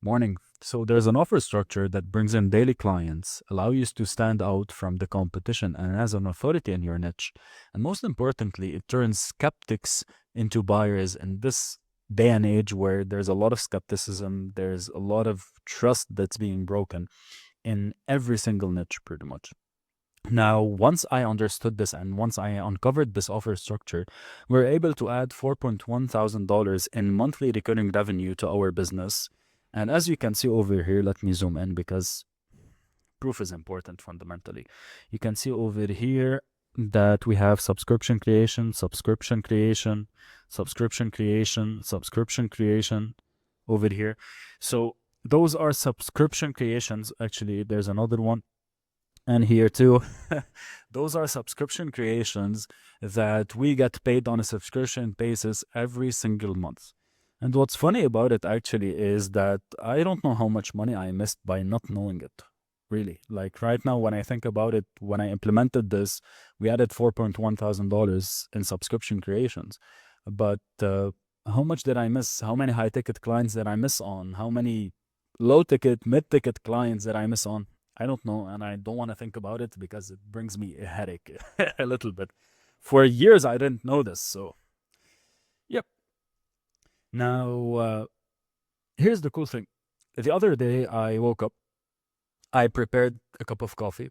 Morning. So there's an offer structure that brings in daily clients, allow you to stand out from the competition and as an authority in your niche. And most importantly, it turns skeptics into buyers in this day and age where there's a lot of skepticism, there's a lot of trust that's being broken in every single niche pretty much. Now, once I understood this and once I uncovered this offer structure, we're able to add $4,100 in monthly recurring revenue to our business. And as you can see over here, let me zoom in because proof is important fundamentally. You can see over here that we have subscription creation, subscription creation, subscription creation, subscription creation over here. So those are subscription creations. Actually, there's another one and here too. Those are subscription creations that we get paid on a subscription basis every single month. And what's funny about it actually is that I don't know how much money I missed by not knowing it. Really. Like right now, when I think about it, when I implemented this, we added $4,100 in subscription creations. But how much did I miss? How many high ticket clients did I miss on? How many low ticket, mid ticket clients did I miss on? I don't know, and I don't want to think about it because it brings me a headache a little bit. For years, I didn't know this, so yep. Now, here's the cool thing. The other day, I woke up, I prepared a cup of coffee,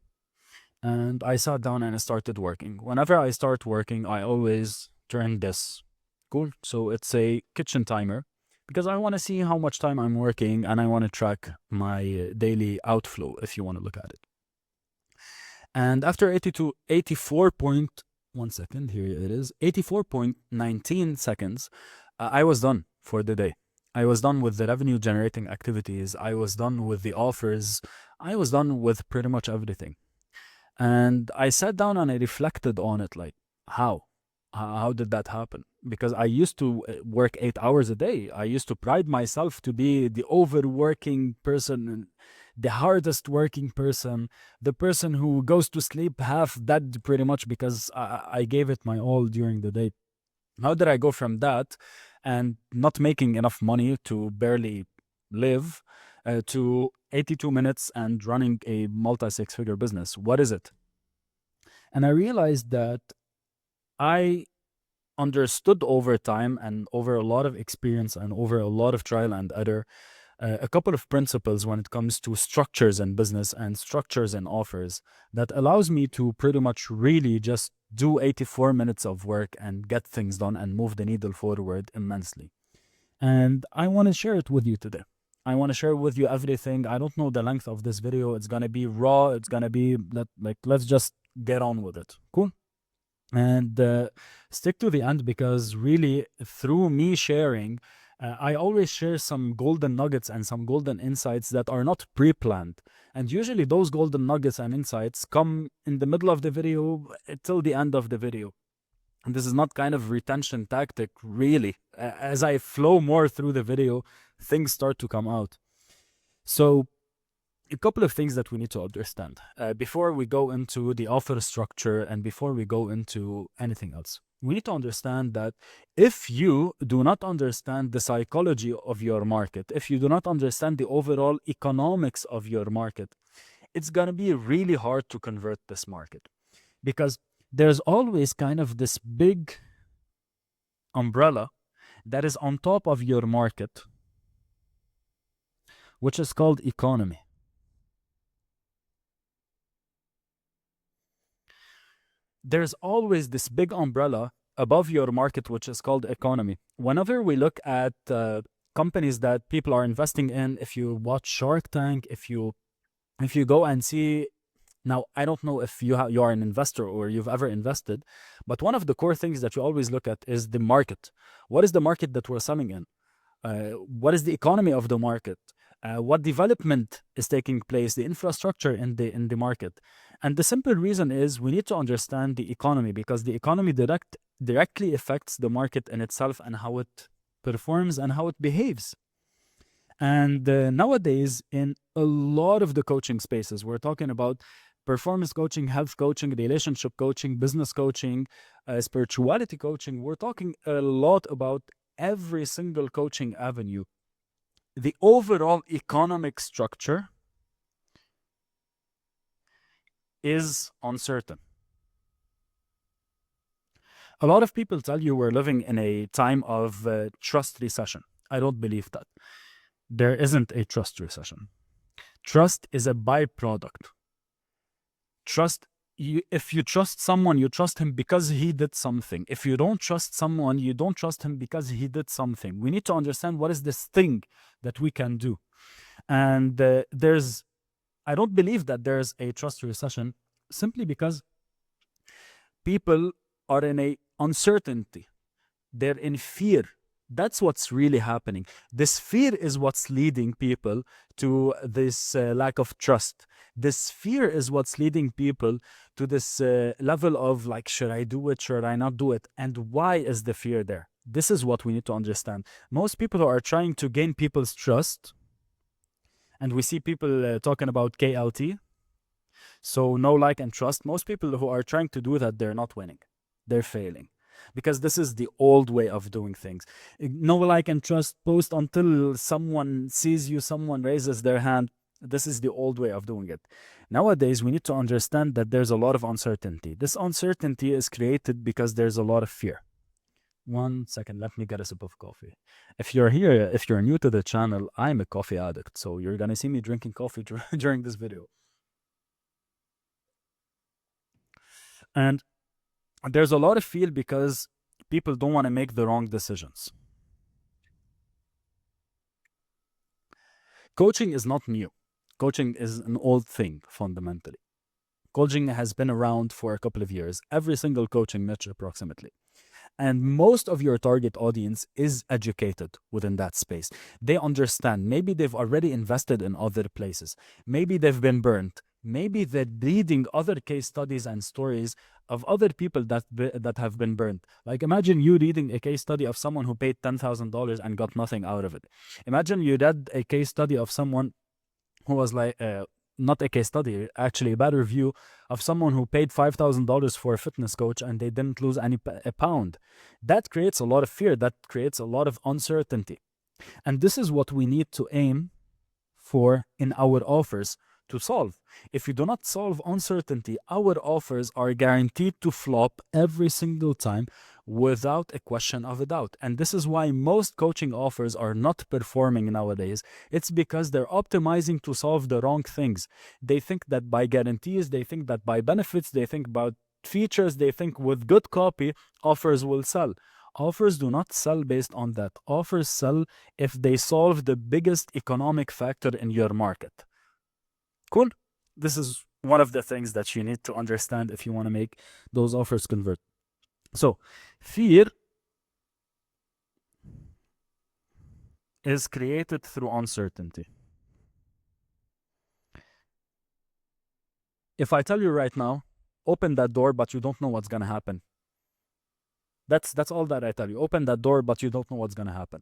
and I sat down and I started working. Whenever I start working, I always turn this. Cool. So it's a kitchen timer because I want to see how much time I'm working and I want to track my daily outflow if you want to look at it. And after 84 point, 1 second, here it is, 84.19 seconds, I was done for the day. I was done with the revenue generating activities. I was done with the offers. I was done with pretty much everything. And I sat down and I reflected on it like, how? How did that happen? Because I used to work 8 hours a day. I used to pride myself to be the overworking person, the hardest working person, the person who goes to sleep half dead pretty much because I gave it my all during the day. How did I go from that and not making enough money to barely live to 82 minutes and running a multi six figure business? What is it? And I realized that I understood over time and over a lot of experience and over a lot of trial and error a couple of principles when it comes to structures in business and structures in offers that allows me to pretty much really just do 84 minutes of work and get things done and move the needle forward immensely. And I want to share it with you today. I want to share with you everything. I don't know the length of this video. It's going to be raw. It's going to be let's just get on with it. Cool. And stick to the end because really through me sharing, I always share some golden nuggets and some golden insights that are not pre-planned. And usually those golden nuggets and insights come in the middle of the video till the end of the video. And this is not kind of retention tactic, really. As I flow more through the video, things start to come out. So a couple of things that we need to understand before we go into the offer structure and before we go into anything else. We need to understand that if you do not understand the psychology of your market, if you do not understand the overall economics of your market, it's going to be really hard to convert this market because there's always kind of this big umbrella that is on top of your market, which is called economy. There's always this big umbrella above your market, which is called economy. Whenever we look at companies that people are investing in, if you watch Shark Tank, if you go and see, now I don't know if you are an investor or you've ever invested, but one of the core things that you always look at is the market. What is the market that we're selling in? What is the economy of the market? What development is taking place, the infrastructure in the market. And the simple reason is we need to understand the economy because the economy directly affects the market in itself and how it performs and how it behaves. And nowadays, in a lot of the coaching spaces, we're talking about performance coaching, health coaching, relationship coaching, business coaching, spirituality coaching. We're talking a lot about every single coaching avenue. the overall economic structure is uncertain. A lot of people tell you we're living in a time of trust recession. I don't believe that. There isn't a trust recession. Trust is a byproduct. Trust, if you trust someone, you trust him because he did something. If you don't trust someone, you don't trust him because he did something. We need to understand what is this thing that we can do. And I don't believe that there's a trust recession simply because people are in a uncertainty. They're in fear. That's what's really happening. This fear is what's leading people to this lack of trust. This fear is what's leading people to this level of like, should I do it? Should I not do it? And why is the fear there? This is what we need to understand. Most people who are trying to gain people's trust, and we see people talking about KLT, so know, like, and trust. Most people who are trying to do that, they're not winning. They're failing. Because this is the old way of doing things. Know, like, and trust, post until someone sees you, someone raises their hand. This is the old way of doing it. Nowadays, we need to understand that there's a lot of uncertainty. This uncertainty is created because there's a lot of fear. 1 second, let me get a sip of coffee. If you're here, if you're new to the channel, I'm a coffee addict. So you're going to see me drinking coffee during this video. And there's a lot of fear because people don't want to make the wrong decisions. Coaching is not new. Coaching is an old thing, fundamentally. Coaching has been around for a couple of years, every single coaching niche approximately. And most of your target audience is educated within that space. They understand. Maybe they've already invested in other places. Maybe they've been burnt. Maybe they're reading other case studies and stories of other people that have been burnt. Like, imagine you reading a case study of someone who paid $10,000 and got nothing out of it. Imagine you read a case study of someone who was like, not a case study, actually a bad review of someone who paid $5,000 for a fitness coach and they didn't lose a pound. That creates a lot of fear. That creates a lot of uncertainty. And this is what we need to aim for in our offers to solve. If you do not solve uncertainty, our offers are guaranteed to flop every single time without a question of a doubt. And this is why most coaching offers are not performing nowadays. It's because they're optimizing to solve the wrong things. They think that by guarantees, they think that by benefits, they think about features, they think with good copy, offers will sell. Offers do not sell based on that. Offers sell if they solve the biggest economic factor in your market. Cool. This is one of the things that you need to understand if you want to make those offers convert. So, fear is created through uncertainty. If I tell you right now, open that door, but you don't know what's going to happen. That's all that I tell you. Open that door, but you don't know what's going to happen.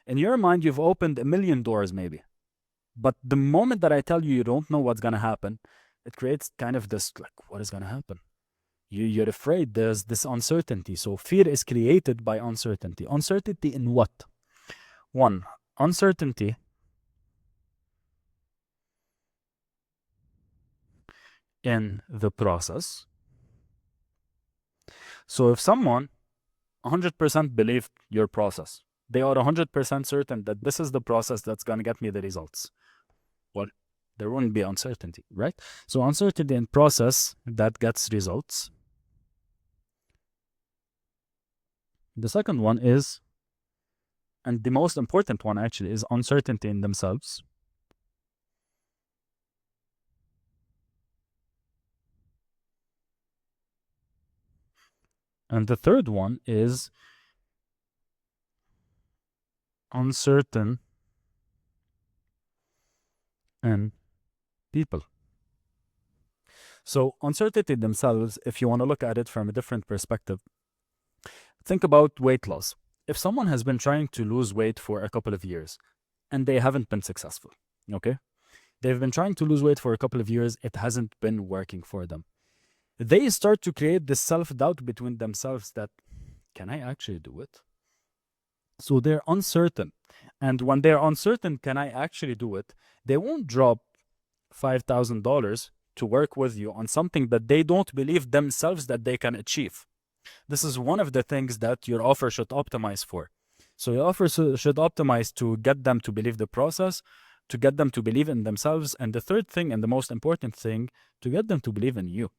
In your mind, you've opened 1,000,000 doors maybe. But the moment that I tell you don't know what's going to happen, it creates kind of this, like, what is going to happen? You're afraid. There's this uncertainty. So fear is created by uncertainty. Uncertainty in what? One, uncertainty in the process. So if someone 100% believed your process, they are 100% certain that this is the process that's going to get me the results, well, there won't be uncertainty, right? So uncertainty in process that gets results. The second one is, and the most important one actually, is uncertainty in themselves. And the third one is uncertain in people. So uncertainty themselves, if you want to look at it from a different perspective, think about weight loss. If someone has been trying to lose weight for a couple of years and they haven't been successful, okay? They've been trying to lose weight for a couple of years, it hasn't been working for them. They start to create this self-doubt between themselves that, can I actually do it? So they're uncertain. And when they're uncertain, can I actually do it? They won't drop $5,000 to work with you on something that they don't believe themselves that they can achieve. This is one of the things that your offer should optimize for. So your offer should optimize to get them to believe the process, to get them to believe in themselves, and the third thing and the most important thing, to get them to believe in you.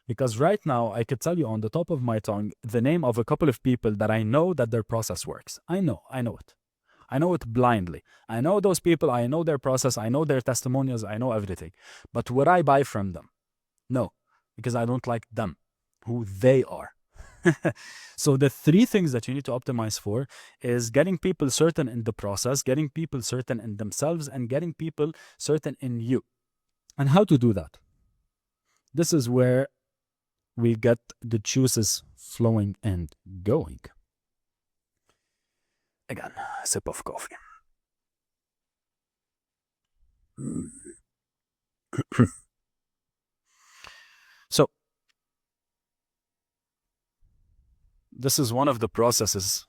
Because right now, I could tell you on the top of my tongue the name of a couple of people that I know that their process works. I know it. I know it blindly. I know those people, I know their process, I know their testimonials, I know everything. But would I buy from them? No, because I don't like them, who they are. So the three things that you need to optimize for is getting people certain in the process, getting people certain in themselves, and getting people certain in you. And how to do that? This is where we get the juices flowing and going. Again, a sip of coffee. So, this is one of the processes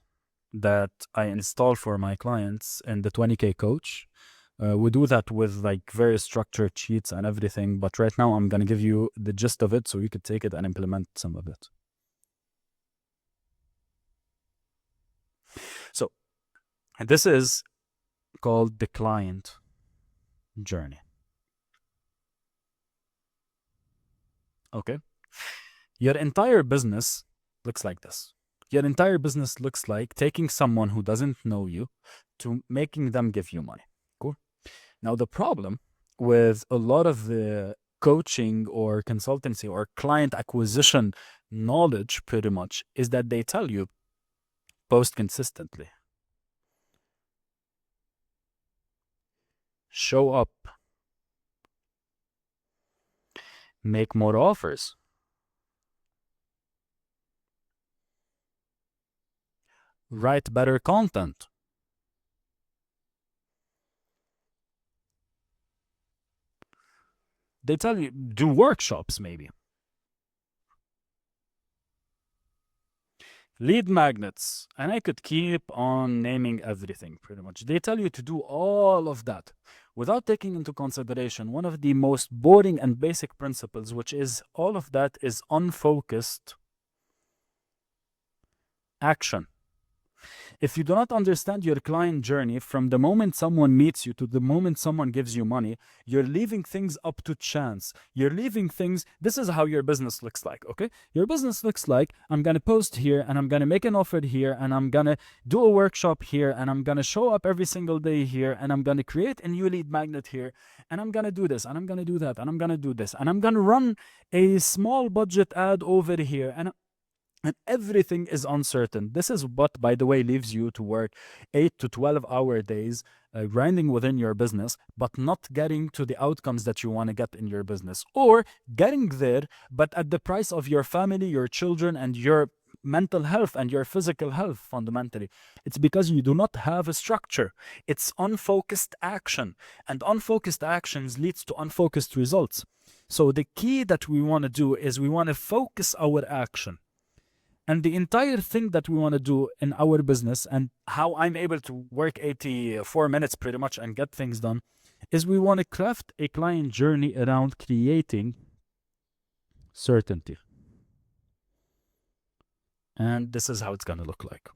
that I install for my clients in the 20K coach. We do that with like very structured sheets and everything, but right now I'm going to give you the gist of it so you could take it and implement some of it. So, this is called the client journey. Okay. Your entire business looks like this. Your entire business looks like taking someone who doesn't know you to making them give you money. Cool. Now, the problem with a lot of the coaching or consultancy or client acquisition knowledge, pretty much, is that they tell you post consistently, show up, make more offers, write better content. They tell you do workshops, maybe. Lead magnets. And I could keep on naming everything pretty much. They tell you to do all of that without taking into consideration one of the most boring and basic principles, which is all of that is unfocused action. If you do not understand your client journey from the moment someone meets you to the moment someone gives you money, you're leaving things up to chance. You're leaving things. This is how your business looks like, okay? Your business looks like I'm going to post here and I'm going to make an offer here and I'm going to do a workshop here and I'm going to show up every single day here and I'm going to create a new lead magnet here and I'm going to do this and I'm going to do that and I'm going to do this and I'm going to run a small budget ad over here and everything is uncertain. This is what, by the way, leaves you to work 8 to 12-hour days, grinding within your business, but not getting to the outcomes that you want to get in your business, or getting there, but at the price of your family, your children, and your mental health and your physical health. Fundamentally, it's because you do not have a structure. It's unfocused action, and unfocused actions leads to unfocused results. So the key that we want to do is we want to focus our action. And the entire thing that we want to do in our business and how I'm able to work 84 minutes pretty much and get things done is we want to craft a client journey around creating certainty. And this is how it's going to look like.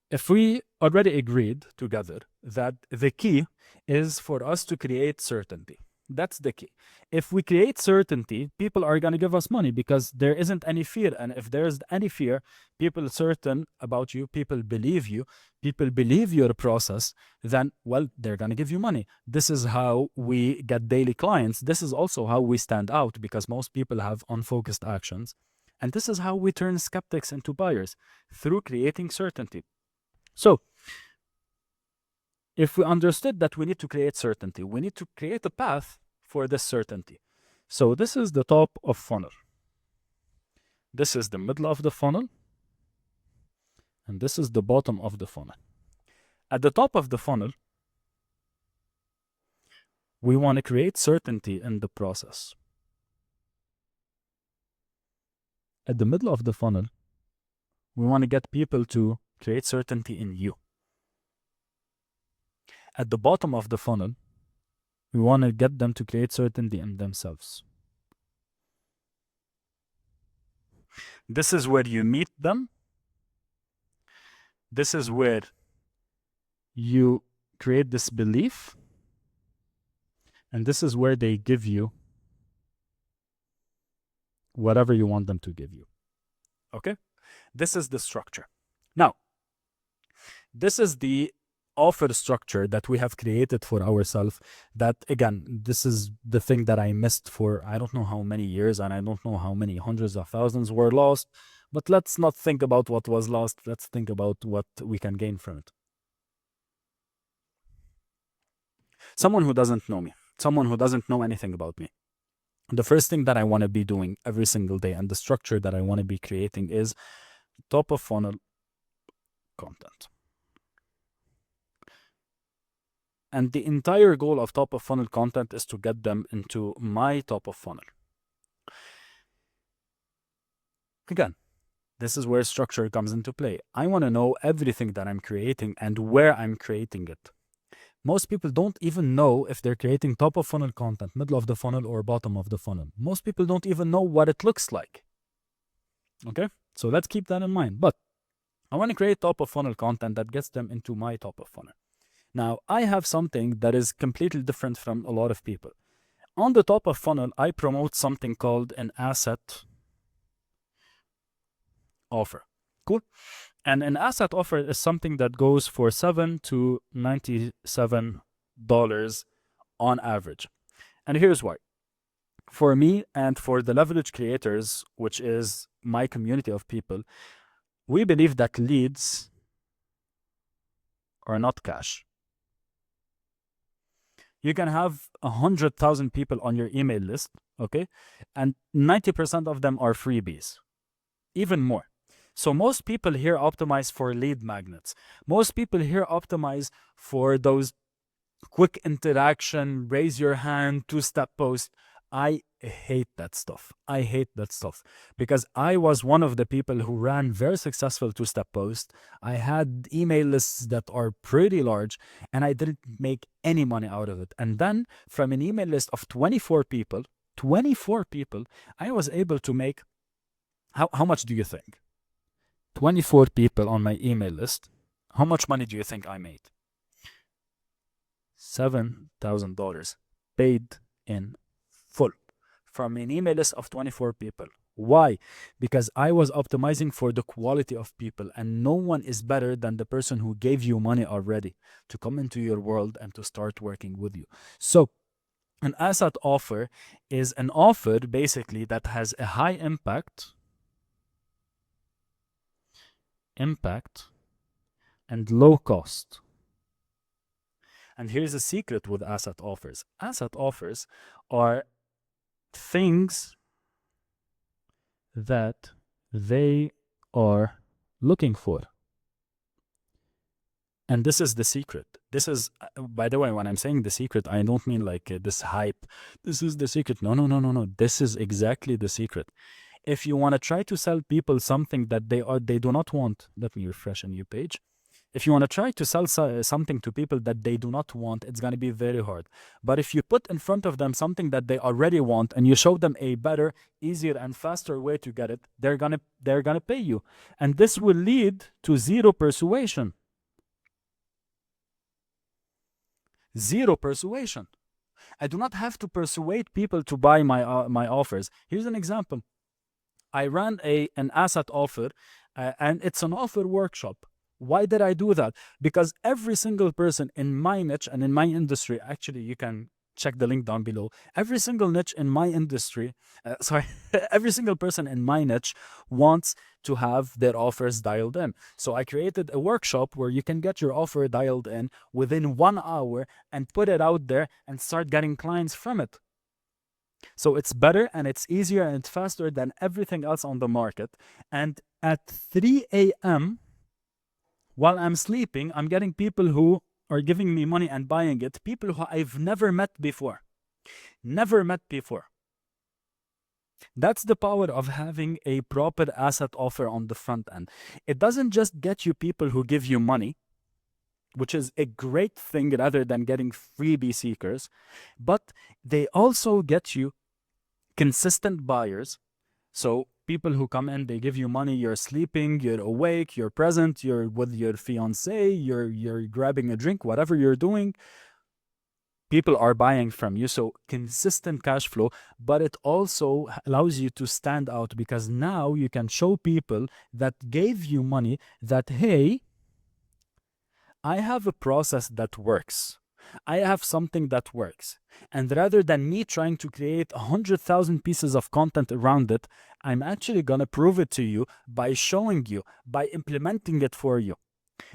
If we already agreed together that the key is for us to create certainty, that's the key. If we create certainty, people are going to give us money because there isn't any fear. And if there's any fear, people certain about you, people believe your process, then, well, they're going to give you money. This is how we get daily clients. This is also how we stand out because most people have unfocused actions. And this is how we turn skeptics into buyers, through creating certainty. So, if we understood that we need to create certainty, we need to create a path for this certainty. So this is the top of funnel. This is the middle of the funnel. And this is the bottom of the funnel. At the top of the funnel, we want to create certainty in the process. At the middle of the funnel, We want to get people to create certainty in you. At the bottom of the funnel, we want to get them to create certainty in themselves. This is where you meet them. This is where you create this belief. And this is where they give you whatever you want them to give you. Okay? This is the structure. Now, this is the offer structure that we have created for ourselves. That, again, this is the thing that I missed for I don't know how many years, and I don't know how many hundreds of thousands were lost. But let's not think about what was lost. Let's think about what we can gain from it. Someone who doesn't know me, someone who doesn't know anything about me, the first thing that I want to be doing every single day and the structure that I want to be creating is top of funnel content. And the entire goal of top of funnel content is to get them into my top of funnel. Again, this is where structure comes into play. I want to know everything that I'm creating and where I'm creating it. Most people don't even know if they're creating top of funnel content, middle of the funnel, or bottom of the funnel. Most people don't even know what it looks like. Okay, so let's keep that in mind. But I want to create top of funnel content that gets them into my top of funnel. Now, I have something that is completely different from a lot of people. On the top of funnel, I promote something called an asset offer. Cool. And an asset offer is something that goes for $7 to $97 on average. And here's why. For me and for the Leverage creators, which is my community of people, we believe that leads are not cash. You can have 100,000 people on your email list, okay? And 90% of them are freebies, even more. So most people here optimize for lead magnets. Most people here optimize for those quick interaction, raise your hand, two-step post. I hate that stuff. I hate that stuff because I was one of the people who ran very successful two-step post. I had email lists that are pretty large and I didn't make any money out of it. And then from an email list of 24 people, I was able to make, how much do you think? 24 people on my email list. How much money do you think I made? $7,000 paid in full from an email list of 24 people. Why? Because I was optimizing for the quality of people, and no one is better than the person who gave you money already to come into your world and to start working with you. So an asset offer is an offer basically that has a high impact and low cost. And here's a secret with asset offers. Asset offers are things that they are looking for. And this is the secret. This is, by the way, when I'm saying the secret, I don't mean like this hype. This is the secret. No. This is exactly the secret. If you want to try to sell people something that they do not want, let me refresh a new page. If you want to try to sell something to people that they do not want, it's going to be very hard. But if you put in front of them something that they already want and you show them a better, easier, and faster way to get it, they're gonna pay you. And this will lead to zero persuasion. Zero persuasion. I do not have to persuade people to buy my offers. Here's an example. I ran an asset offer, and it's an offer workshop. Why did I do that? Because every single person in my niche and in my industry, actually, you can check the link down below. Every single niche in my industry, every single person in my niche wants to have their offers dialed in. So I created a workshop where you can get your offer dialed in within 1 hour and put it out there and start getting clients from it. So it's better and it's easier and it's faster than everything else on the market. And at 3 a.m., while I'm sleeping, I'm getting people who are giving me money and buying it, people who I've never met before. Never met before. That's the power of having a proper asset offer on the front end. It doesn't just get you people who give you money, which is a great thing rather than getting freebie seekers, but they also get you consistent buyers. So people who come in, they give you money, you're sleeping, you're awake, you're present, you're with your fiance, you're grabbing a drink, whatever you're doing, people are buying from you. So consistent cash flow, but it also allows you to stand out because now you can show people that gave you money that, hey, I have a process that works. I have something that works. And rather than me trying to create 100,000 pieces of content around it, I'm actually going to prove it to you by showing you, by implementing it for you.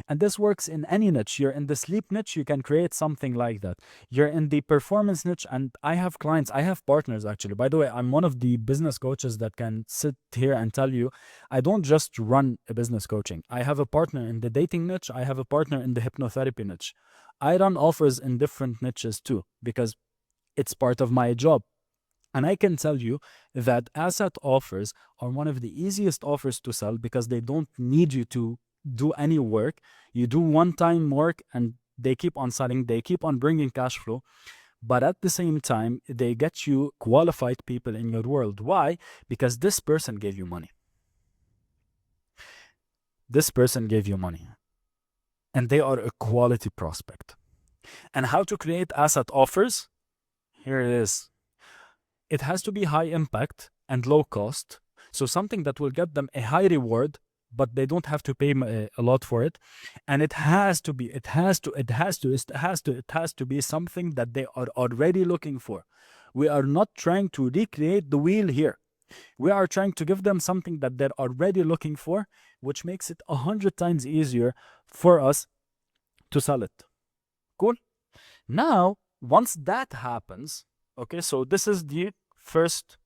And this works in any niche. You're in the sleep niche, you can create something like that. You're in the performance niche, and I have clients, I have partners actually. By the way, I'm one of the business coaches that can sit here and tell you, I don't just run a business coaching. I have a partner in the dating niche, I have a partner in the hypnotherapy niche. I run offers in different niches too, because it's part of my job. And I can tell you that asset offers are one of the easiest offers to sell because they don't need you to do any work. You do one-time work and they keep on selling, they keep on bringing cash flow. But at the same time, they get you qualified people in your world. Why? Because this person gave you money. This person gave you money. And they are a quality prospect. And how to create asset offers? Here it is. It has to be high impact and low cost. So something that will get them a high reward, but they don't have to pay a lot for it. And it has to be something that they are already looking for. We are not trying to recreate the wheel here. We are trying to give them something that they're already looking for, which makes it 100 times easier for us to sell it. Cool. Now, once that happens, okay, so this is the first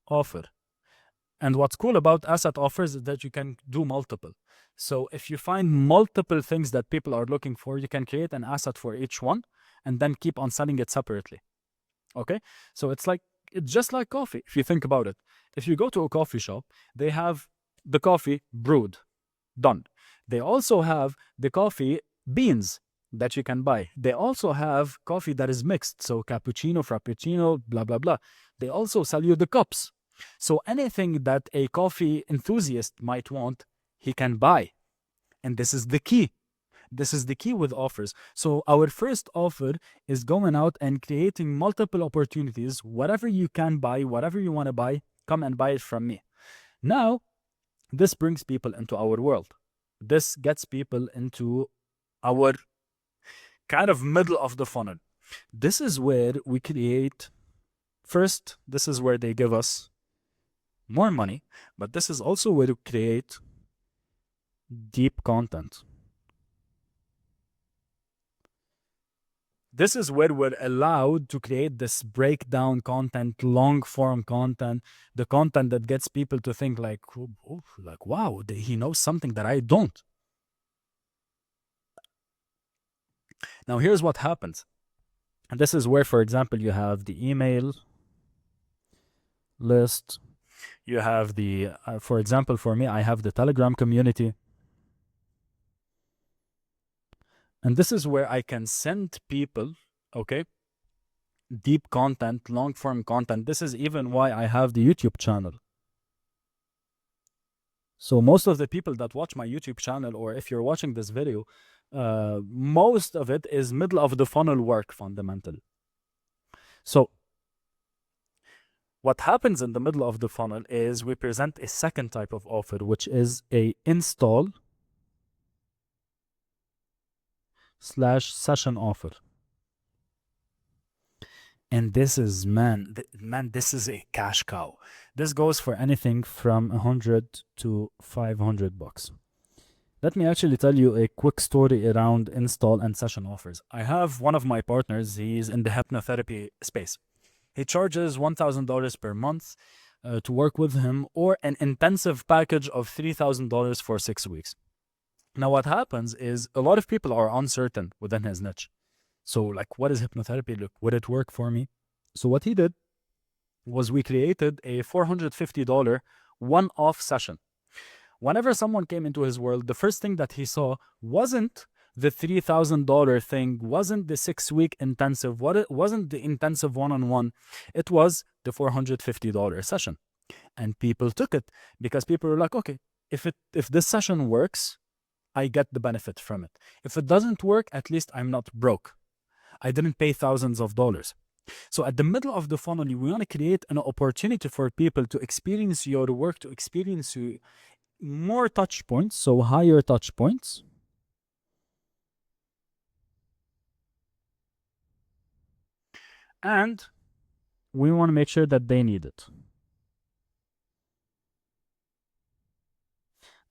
offer. And what's cool about asset offers is that you can do multiple. So if you find multiple things that people are looking for, you can create an asset for each one and then keep on selling it separately. Okay? So it's just like coffee, if you think about it. If you go to a coffee shop, they have the coffee brewed, done. They also have the coffee beans that you can buy. They also have coffee that is mixed, so cappuccino, frappuccino, blah, blah, blah. They also sell you the cups. So anything that a coffee enthusiast might want, he can buy. And this is the key. This is the key with offers. So our first offer is going out and creating multiple opportunities. Whatever you can buy, whatever you want to buy, come and buy it from me. Now, this brings people into our world. This gets people into our kind of middle of the funnel. This is where we create, first, this is where they give us more money, but this is also where you create deep content. This is where we're allowed to create this breakdown content, long form content, the content that gets people to think like, oh, like, wow, he knows something that I don't. Now, here's what happens. And this is where, for example, you have the email list. You have the, for example, for me, I have the Telegram community. And this is where I can send people, okay, deep content, long form content. This is even why I have the YouTube channel. So most of the people that watch my YouTube channel, or if you're watching this video, most of it is middle of the funnel work fundamentally. So what happens in the middle of the funnel is we present a second type of offer, which is a install / session offer. And this is, man, this is a cash cow. This goes for anything from 100 to 500 bucks. Let me actually tell you a quick story around install and session offers. I have one of my partners, he's in the hypnotherapy space. He charges $1,000 per month to work with him, or an intensive package of $3,000 for 6 weeks. Now, what happens is a lot of people are uncertain within his niche. So, like, what is hypnotherapy? Look, would it work for me? So what he did was we created a $450 one-off session. Whenever someone came into his world, the first thing that he saw wasn't the $3,000 thing, wasn't the 6-week intensive, wasn't the intensive one-on-one. It was the $450 session. And people took it because people were like, okay, if this session works, I get the benefit from it. If it doesn't work, at least I'm not broke. I didn't pay thousands of dollars. So at the middle of the funnel, we want to create an opportunity for people to experience your work, to experience more touch points, so higher touch points. And we want to make sure that they need it.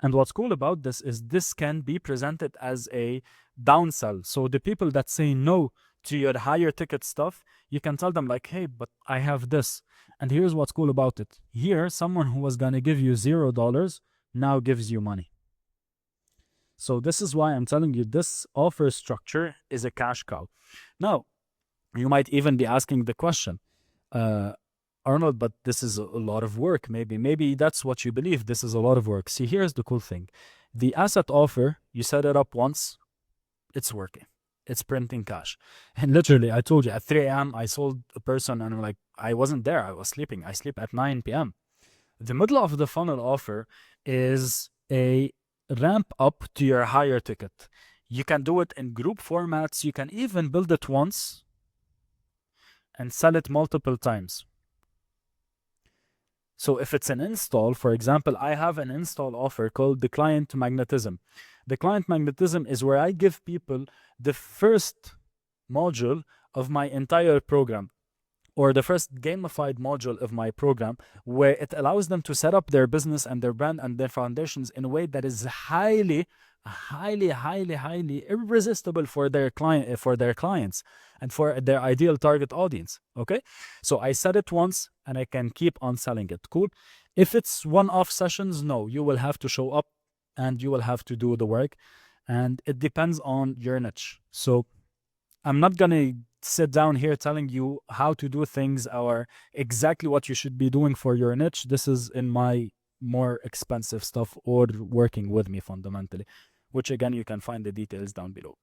And what's cool about this is this can be presented as a downsell. So the people that say no to your higher ticket stuff, you can tell them like, hey, but I have this. And here's what's cool about it. Here, someone who was going to give you $0 now gives you money. So this is why I'm telling you this offer structure is a cash cow. Now, you might even be asking the question, Arnold, but this is a lot of work. Maybe that's what you believe. This is a lot of work. See, here's the cool thing. The asset offer, you set it up once, it's working. It's printing cash. And literally, I told you, at 3 a.m., I sold a person and I'm like, I wasn't there. I was sleeping. I sleep at 9 p.m. The middle of the funnel offer is a ramp up to your higher ticket. You can do it in group formats. You can even build it once and sell it multiple times. So if it's an install, for example, I have an install offer called the Client Magnetism. The Client Magnetism is where I give people the first module of my entire program, or the first gamified module of my program, where it allows them to set up their business and their brand and their foundations in a way that is highly irresistible for their clients and for their ideal target audience. Okay, so I said it once and I can keep on selling it. Cool. If it's one-off sessions, no, you will have to show up and you will have to do the work, and it depends on your niche. So I'm not gonna sit down here telling you how to do things or exactly what you should be doing for your niche. This is in my more expensive stuff or working with me fundamentally, which again, you can find the details down below.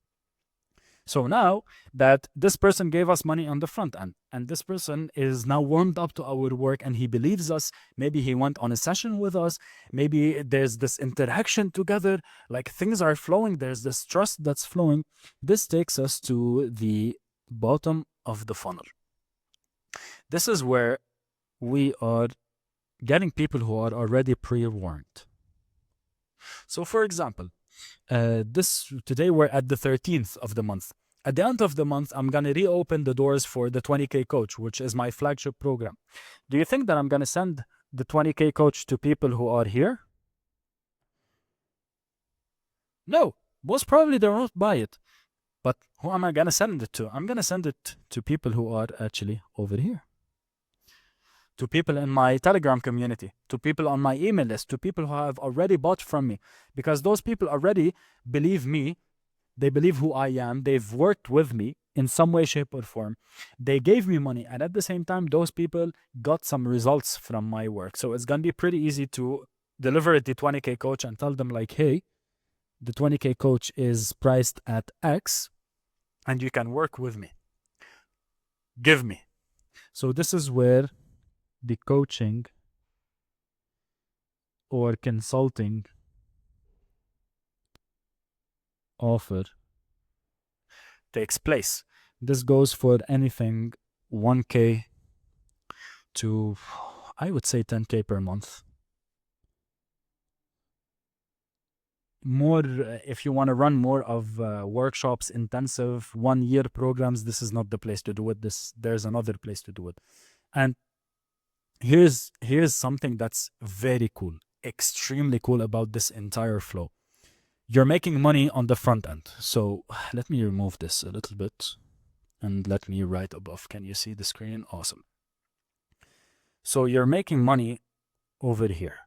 So now that this person gave us money on the front end, and this person is now warmed up to our work and he believes us, maybe he went on a session with us, maybe there's this interaction together, like things are flowing, there's this trust that's flowing. This takes us to the bottom of the funnel. This is where we are getting people who are already pre-warned. So for example, today we're at the 13th of the month. At the end of the month, I'm going to reopen the doors for the 20K coach, which is my flagship program. Do you think that I'm going to send the 20K coach to people who are here? No, most probably they won't buy it. But who am I going to send it to? I'm going to send it to people who are actually over here. To people in my Telegram community, to people on my email list, to people who have already bought from me, because those people already believe me, they believe who I am, they've worked with me in some way, shape, or form, they gave me money, and at the same time, those people got some results from my work. So it's gonna be pretty easy to deliver the 20K coach and tell them like, hey, the 20K coach is priced at X, and you can work with me. Give me. So this is where the coaching or consulting offer takes place. This goes for anything 1K to, I would say, 10K per month. More, if you want to run more of workshops, intensive 1-year programs, this is not the place to do it. There's another place to do it. And here's something that's very cool, extremely cool about this entire flow. You're making money on the front end. So let me remove this a little bit and let me write above. Can you see the screen? Awesome. So you're making money over here.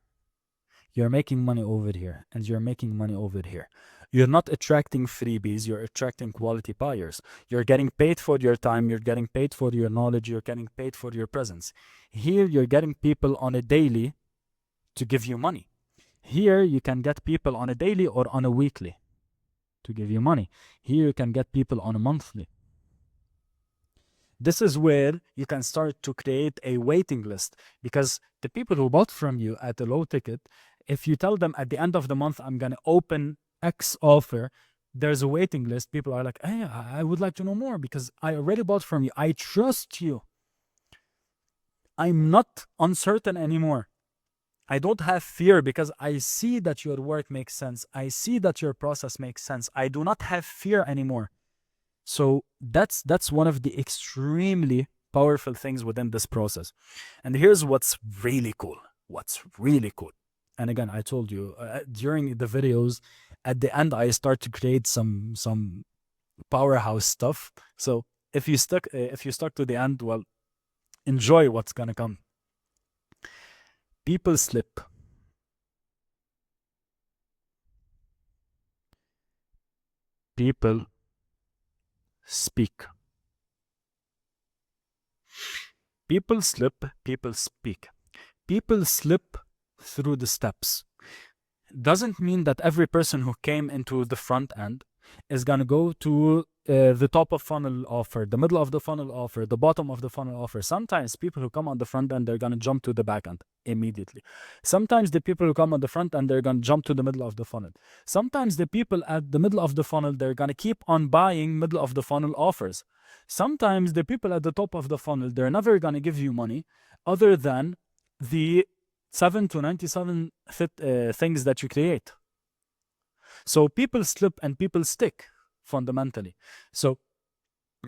You're making money over here, and you're making money over here. You're not attracting freebies, you're attracting quality buyers. You're getting paid for your time, you're getting paid for your knowledge, you're getting paid for your presence. Here, you're getting people on a daily to give you money. Here, you can get people on a daily or on a weekly to give you money. Here, you can get people on a monthly. This is where you can start to create a waiting list, because the people who bought from you at a low ticket, if you tell them at the end of the month, I'm going to open X offer, there's a waiting list. People are like, hey, I would like to know more because I already bought from you. I trust you. I'm not uncertain anymore. I don't have fear because I see that your work makes sense. I see that your process makes sense. I do not have fear anymore. So that's one of the extremely powerful things within this process. And here's what's really cool. What's really cool. And again, I told you during the videos, at the end, I start to create some powerhouse stuff. So if you stuck to the end, well, enjoy what's gonna come. People slip. People speak. People slip, people speak. People slip through the steps. Doesn't mean that every person who came into the front end is going to go to the top of funnel offer, the middle of the funnel offer, the bottom of the funnel offer. Sometimes people who come on the front end, they're going to jump to the back end immediately. Sometimes the people who come on the front end, they're going to jump to the middle of the funnel. Sometimes the people at the middle of the funnel, they're going to keep on buying middle of the funnel offers. Sometimes the people at the top of the funnel, they're never going to give you money other than the 7 to 97 things that you create. So people slip and people stick fundamentally. So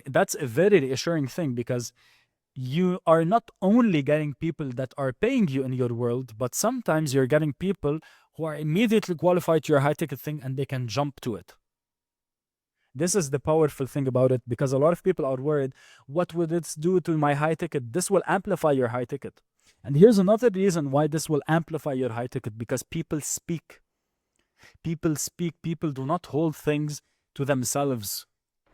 that's a very reassuring thing, because you are not only getting people that are paying you in your world, but sometimes you're getting people who are immediately qualified to your high ticket thing and they can jump to it. This is the powerful thing about it, because a lot of people are worried, what would it do to my high ticket? This will amplify your high ticket. And here's another reason why this will amplify your high ticket, because people speak. People speak. People do not hold things to themselves,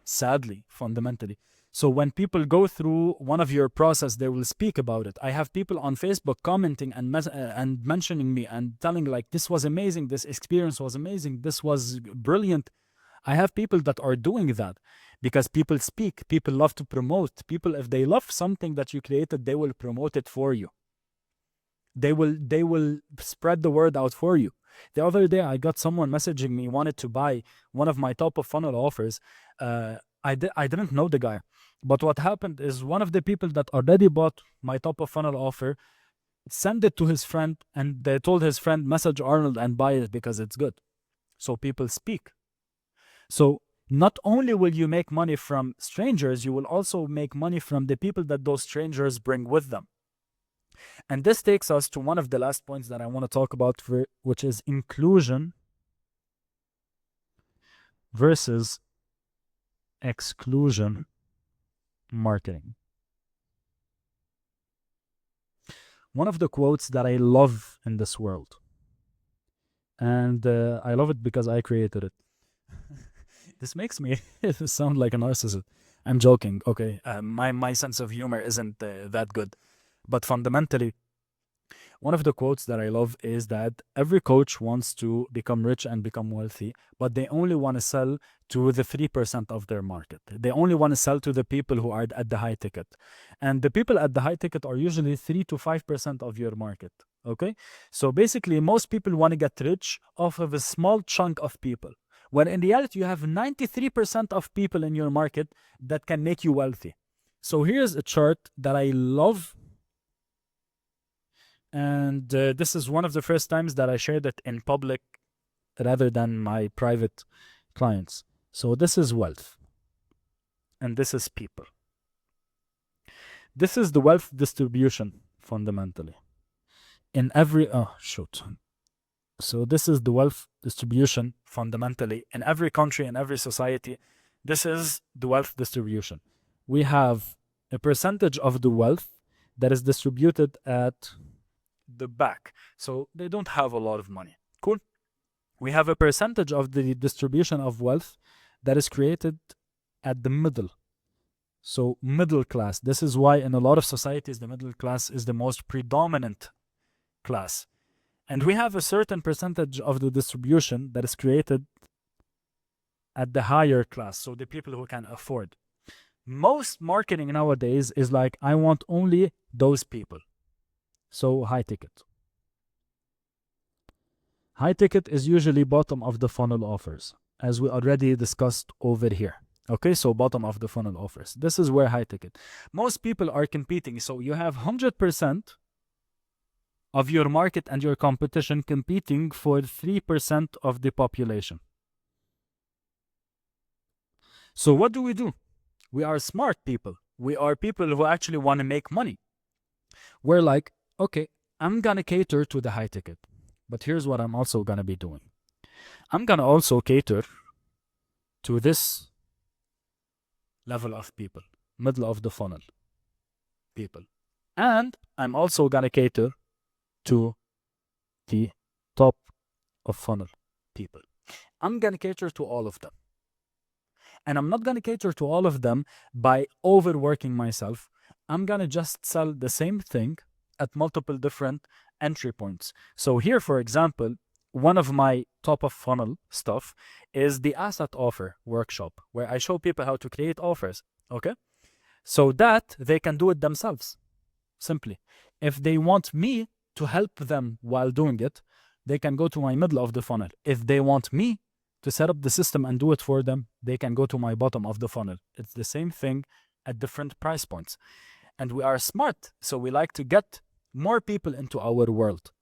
sadly, fundamentally. So when people go through one of your process, they will speak about it. I have people on Facebook commenting and mentioning me and telling like, this was amazing, this experience was amazing, this was brilliant. I have people that are doing that because people speak. People love to promote. People, if they love something that you created, they will promote it for you. They will spread the word out for you. The other day, I got someone messaging me, wanted to buy one of my top of funnel offers. I didn't know the guy, but what happened is one of the people that already bought my top of funnel offer sent it to his friend, and they told his friend, message Arnold and buy it because it's good. So people speak. So not only will you make money from strangers, you will also make money from the people that those strangers bring with them. And this takes us to one of the last points that I want to talk about, which is inclusion versus exclusion marketing. One of the quotes that I love in this world, and I love it because I created it. This makes me sound like a narcissist. I'm joking. Okay, my sense of humor isn't that good. But fundamentally, one of the quotes that I love is that every coach wants to become rich and become wealthy, but they only want to sell to the 3% of their market. They only want to sell to the people who are at the high ticket. And the people at the high ticket are usually 3 to 5% of your market. Okay? So basically, most people want to get rich off of a small chunk of people. When in reality, you have 93% of people in your market that can make you wealthy. So here's a chart that I love. And this is one of the first times that I shared it in public rather than my private clients. So this is wealth. And this is people. This is the wealth distribution, fundamentally. In every... Oh, shoot. So this is the wealth distribution, fundamentally. In every country, in every society, this is the wealth distribution. We have a percentage of the wealth that is distributed at the back. So they don't have a lot of money. Cool. We have a percentage of the distribution of wealth that is created at the middle. So middle class. This is why in a lot of societies, the middle class is the most predominant class. And we have a certain percentage of the distribution that is created at the higher class. So the people who can afford. Most marketing nowadays is like, I want only those people. So high ticket. High ticket is usually bottom of the funnel offers, as we already discussed over here. Okay, so bottom of the funnel offers. This is where high ticket. Most people are competing. So you have 100% of your market and your competition competing for 3% of the population. So what do? We are smart people. We are people who actually want to make money. We're like, okay, I'm going to cater to the high ticket. But here's what I'm also going to be doing. I'm going to also cater to this level of people, middle of the funnel people. And I'm also going to cater to the top of funnel people. I'm going to cater to all of them. And I'm not going to cater to all of them by overworking myself. I'm going to just sell the same thing at multiple different entry points. So here, for example, one of my top of funnel stuff is the asset offer workshop, where I show people how to create offers. Okay. So that they can do it themselves. Simply. If they want me to help them while doing it, they can go to my middle of the funnel. If they want me to set up the system and do it for them, they can go to my bottom of the funnel. It's the same thing at different price points. And we are smart, so we like to get more people into our world.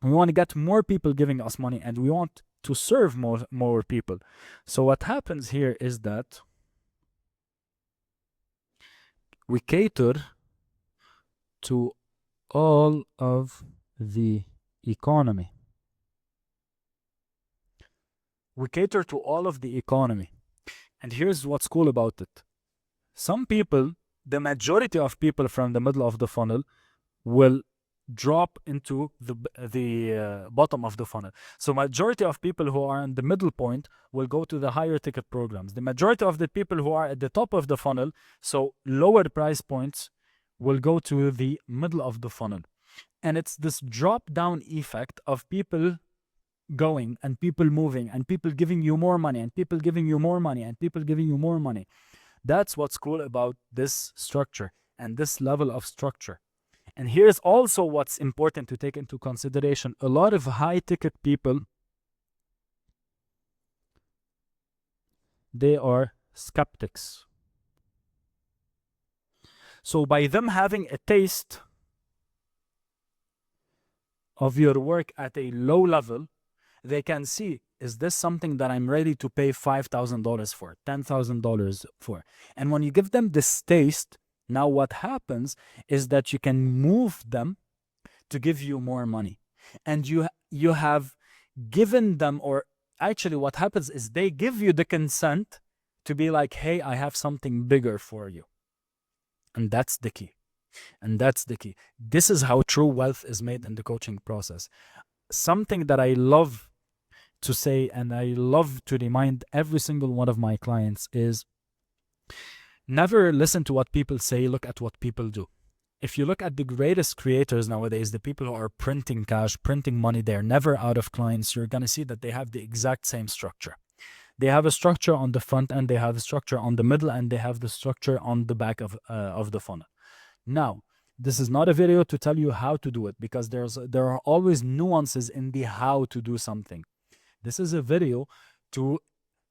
We want to get more people giving us money, and we want to serve more people. So what happens here is that we cater to all of the economy. We cater to all of the economy. And here's what's cool about it. Some people, the majority of people from the middle of the funnel will drop into the bottom of the funnel. So majority of people who are in the middle point will go to the higher ticket programs. The majority of the people who are at the top of the funnel, so lower price points, will go to the middle of the funnel. And it's this drop down effect of people going and people moving and people giving you more money and people giving you more money and people giving you more money. That's what's cool about this structure and this level of structure. And here's also what's important to take into consideration. A lot of high ticket people, they are skeptics. So by them having a taste of your work at a low level, they can see, is this something that I'm ready to pay $5,000 for, $10,000 for? And when you give them this taste, now what happens is that you can move them to give you more money. And you have given them, or actually what happens is they give you the consent to be like, hey, I have something bigger for you. And that's the key. And that's the key. This is how true wealth is made in the coaching process. Something that I love to say and I love to remind every single one of my clients is never listen to what people say, look at what people do. If you look at the greatest creators nowadays, the people who are printing cash, printing money, they're never out of clients, you're going to see that they have the exact same structure. They have a structure on the front end, they have a structure on the middle, and they have the structure on the back of the funnel. Now, this is not a video to tell you how to do it, because there are always nuances in the how to do something. This is a video to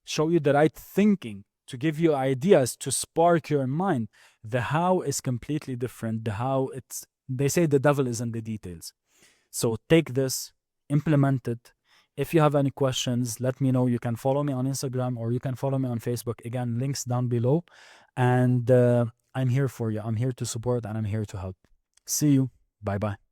show you the right thinking, to give you ideas, to spark your mind. The how is completely different. The how, they say the devil is in the details. So take this, implement it. If you have any questions, let me know. You can follow me on Instagram or you can follow me on Facebook. Again, links down below. And I'm here for you. I'm here to support and I'm here to help. See you. Bye-bye.